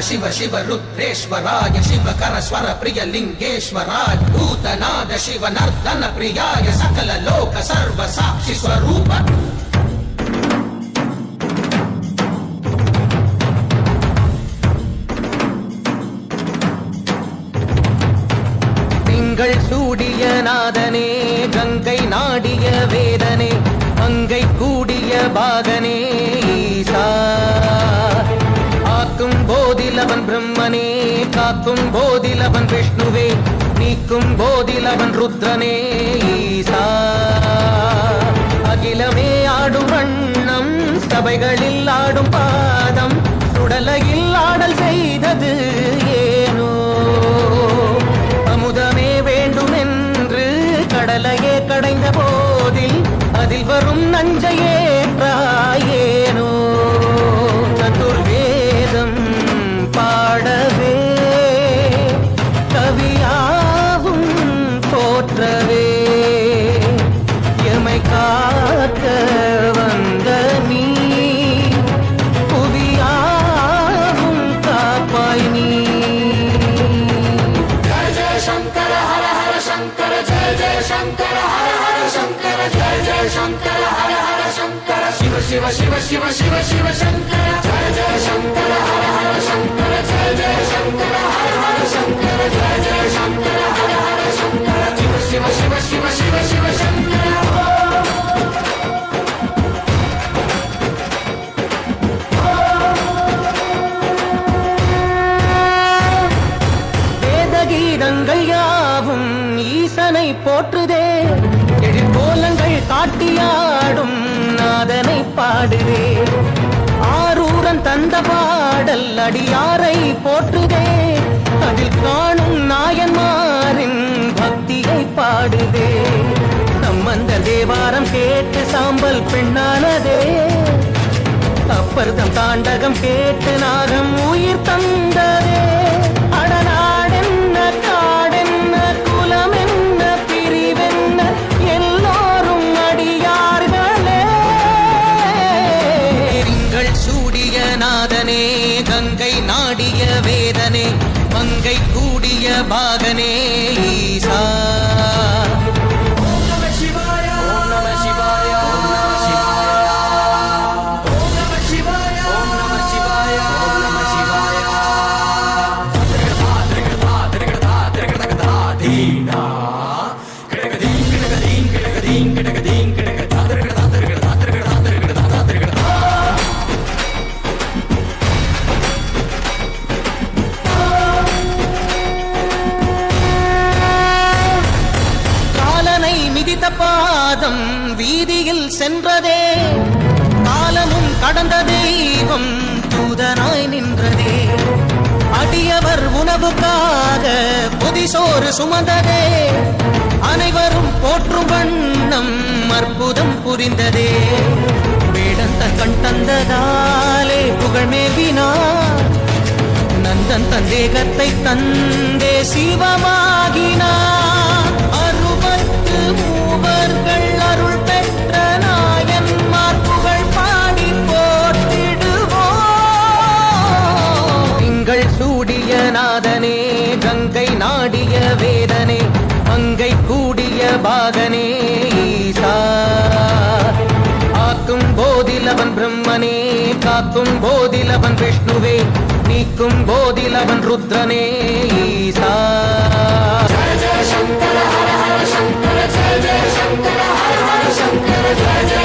शिव शिव रुद्रेश्वराय शिवकर स्वर प्रिय लिंगेश्वराय भूतनाद शिव नर्दन प्रियाय सकल लोक सर्व साक्षि स्वरूप திங்கள் சூடிய நாதனே கங்கை நாடிய வேதனே அங்கை கூடிய பாகனே ஈசா ஆக்கும் போதிலவன் பிரம்மனே காக்கும் போதிலவன் விஷ்ணுவே நீக்கும் போதிலவன் ருத்ரனே ஈசா அகிலமே ஆடும் வண்ணம் சபைகளில் ஆடும் பாதம் சுடலையில் ஆடல் செய்தது ஏனோ அமுதமே வேண்டும் என்று கடலையே கடைந்த போதில் அதில் வரும் நஞ்சையே ஏனோ சதுர்வேதம் பாடவே கவியாவும் போற்றவே எமை காக்க வந்த நீ புவியாவும் காப்பாய் நீ जय जय शंकर हर हर शंकर जय जय शंकर हर हर शंकर जय जय शंकर हर हर शंकर शिव शिव शिव शिव शिव शिव शंकर जय जय शंकर हर हर शंकर जय जय शंकर हर हर शंकर जय जय शंकर हर हर शंकर शिव शिव शिव शिव शिव शिव शंकर வேதகீதங்கள் யாவும் ஈசனை போற்றுதே எழிற்கோலங்கள் காட்டியாடும் நாதனை பாடுதே ஆரூரன் தந்த பாடல் அடியாரை போற்றுதே அதில் காணும் நாயன்மாரின் பக்தியை பாடுதே சம்பந்த தேவாரம் கேட்டு சாம்பல் பெண்ணானதே அப்பர்தம் தாண்டகம் கேட்டு நாகம் உயிர் தந்ததே அடநாடென்ன காடென்ன குலம் என்ன பிரிவென்ன எல்லோரும் அடியார்களே திங்கள் சூடிய நாதனே கங்கை நாடிய வேதனே மங்கை கூடிய பாகனே ஈசா பாதம் வீதியில் சென்றதே காலமும் கடந்த தெய்வம் தூதனாய் நின்றதே அடியவர் உணவுக்காக புதிசோறு சுமந்ததே அனைவரும் போற்றும் வண்ணம் அற்புதம் புரிந்ததே வேடந்தன் கண் தந்ததாலே புகழ் மேவினார் நந்தன் தந்தேகத்தை தந்தே சிவமாகினார் மூவர்கள் அருள் பெற்ற நாயன்மார் புகழ் பாடி போற்றிடுவோம் திங்கள் சூடிய நாதனே கங்கை நாடிய வேதனே அங்கை கூடிய பாகனே ஈசா ஆக்கும் போதிலவன் பிரம்மனே காக்கும் போதிலவன் விஷ்ணுவே நீக்கும் போதிலவன் ருத்ரனே ஈசா जय जय शंकर हर हर शंकर जय जय शंकर हर हर शंकर जय जय